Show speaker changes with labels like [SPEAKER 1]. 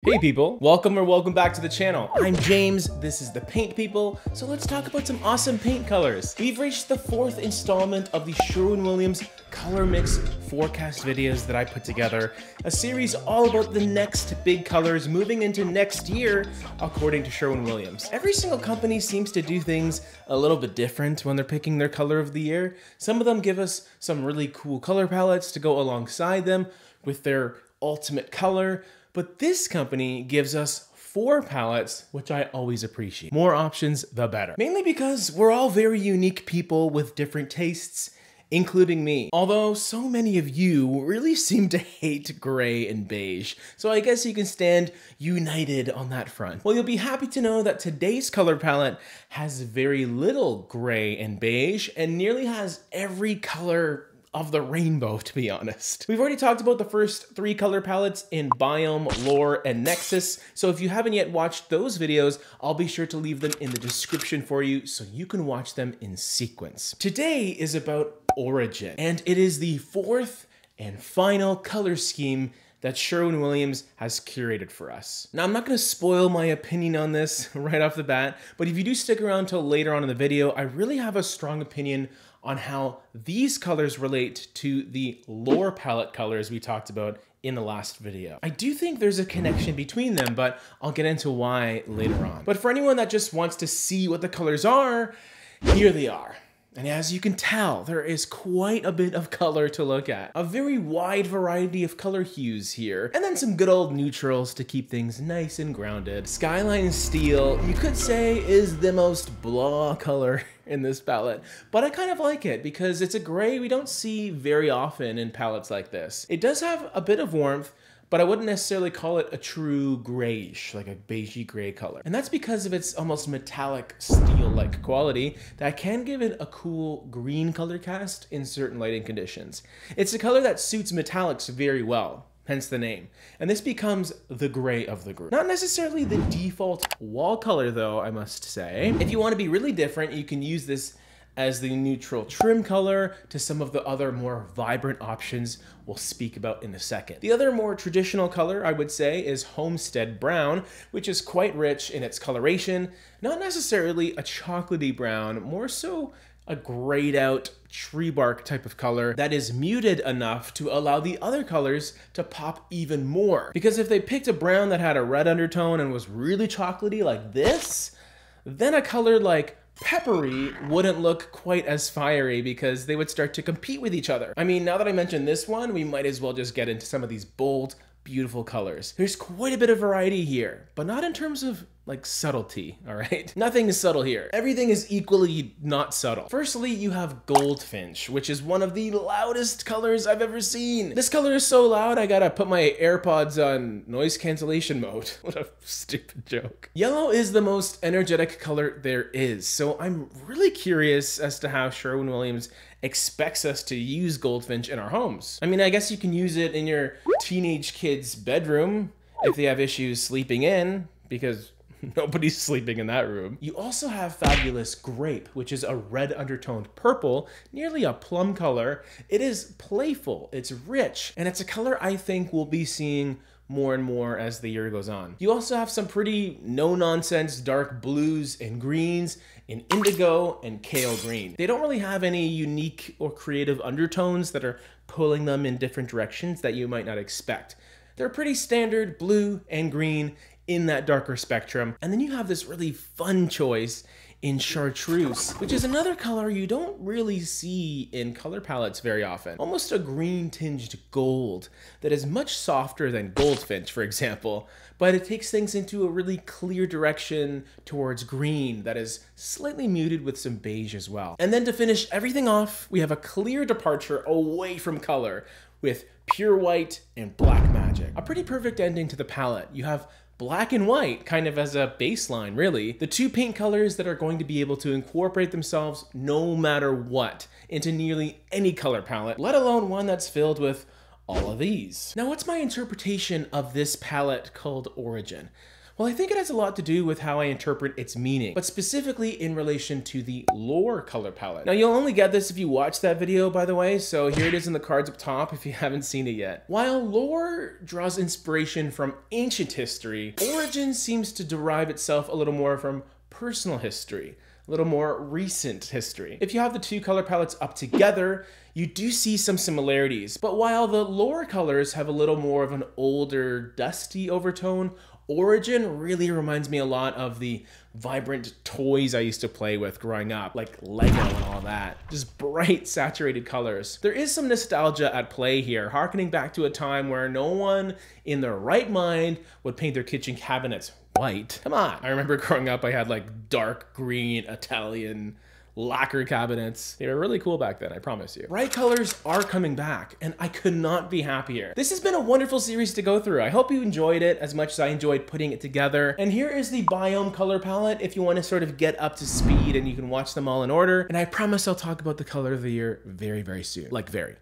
[SPEAKER 1] Hey people, welcome back to the channel. I'm James, this is the Paint People, so let's talk about some awesome paint colors. We've reached the 4th installment of the Sherwin-Williams color mix forecast videos that I put together, a series all about the next big colors moving into next year, according to Sherwin-Williams. Every single company seems to do things a little bit different when they're picking their color of the year. Some of them give us some really cool color palettes to go alongside them with their ultimate color. But this company gives us 4 palettes, which I always appreciate. More options, the better. Mainly because we're all very unique people with different tastes, including me. Although so many of you really seem to hate gray and beige, so I guess you can stand united on that front. Well, you'll be happy to know that today's color palette has very little gray and beige and nearly has every color of the rainbow, to be honest. We've already talked about the first 3 color palettes in Biome, Lore, and Nexus, so if you haven't yet watched those videos, I'll be sure to leave them in the description for you so you can watch them in sequence. Today is about Origin, and it is the 4th and final color scheme that Sherwin-Williams has curated for us. Now, I'm not gonna spoil my opinion on this right off the bat, but if you do stick around till later on in the video, I really have a strong opinion on how these colors relate to the Lore palette colors we talked about in the last video. I do think there's a connection between them, but I'll get into why later on. But for anyone that just wants to see what the colors are, here they are. And as you can tell, there is quite a bit of color to look at. A very wide variety of color hues here, and then some good old neutrals to keep things nice and grounded. Skyline Steel, you could say, is the most blah color in this palette, but I kind of like it because it's a gray we don't see very often in palettes like this. It does have a bit of warmth, but I wouldn't necessarily call it a true grayish, like a beigey gray color. And that's because of its almost metallic steel-like quality that can give it a cool green color cast in certain lighting conditions. It's a color that suits metallics very well, hence the name. And this becomes the gray of the group. Not necessarily the default wall color though, I must say. If you want to be really different, you can use this as the neutral trim color to some of the other more vibrant options we'll speak about in a second. The other more traditional color, I would say, is Homestead Brown, which is quite rich in its coloration. Not necessarily a chocolatey brown, more so a grayed out tree bark type of color that is muted enough to allow the other colors to pop even more. Because if they picked a brown that had a red undertone and was really chocolatey like this, then a color like Peppery wouldn't look quite as fiery because they would start to compete with each other. I mean, now that I mentioned this one, we might as well just get into some of these bold, beautiful colors. There's quite a bit of variety here, but not in terms of like subtlety, all right? Nothing is subtle here. Everything is equally not subtle. Firstly, you have Goldfinch, which is one of the loudest colors I've ever seen. This color is so loud, I gotta put my AirPods on noise cancellation mode. What a stupid joke. Yellow is the most energetic color there is, so I'm really curious as to how Sherwin-Williams expects us to use Goldfinch in our homes. I mean, I guess you can use it in your teenage kid's bedroom if they have issues sleeping in, because nobody's sleeping in that room. You also have fabulous Grape, which is a red undertoned purple, nearly a plum color. It is playful, it's rich, and it's a color I think we'll be seeing more and more as the year goes on. You also have some pretty no-nonsense dark blues and greens in indigo and kale green. They don't really have any unique or creative undertones that are pulling them in different directions that you might not expect. They're pretty standard blue and green in that darker spectrum. And then you have this really fun choice in chartreuse, which is another color you don't really see in color palettes very often. Almost a green tinged gold that is much softer than Goldfinch, for example, but it takes things into a really clear direction towards green that is slightly muted with some beige as well. And then to finish everything off, we have a clear departure away from color with pure white and black magic. A pretty perfect ending to the palette. You have black and white kind of as a baseline, really. The 2 paint colors that are going to be able to incorporate themselves no matter what into nearly any color palette, let alone one that's filled with all of these. Now, what's my interpretation of this palette called Origin? Well, I think it has a lot to do with how I interpret its meaning, but specifically in relation to the lore color palette. Now, you'll only get this if you watch that video, by the way, so here it is in the cards up top if you haven't seen it yet. While lore draws inspiration from ancient history, origin seems to derive itself a little more from personal history, a little more recent history. If you have the two color palettes up together, you do see some similarities, but while the lore colors have a little more of an older, dusty overtone, origin really reminds me a lot of the vibrant toys I used to play with growing up, like Lego and all that. Just bright, saturated colors. There is some nostalgia at play here, harkening back to a time where no one in their right mind would paint their kitchen cabinets white. Come on. I remember growing up, I had like dark green Italian lacquer cabinets. They were really cool back then, I promise you. Bright colors are coming back, and I could not be happier. This has been a wonderful series to go through. I hope you enjoyed it as much as I enjoyed putting it together. And here is the Biome color palette if you want to sort of get up to speed and you can watch them all in order. And I promise I'll talk about the color of the year very, very soon. Like very.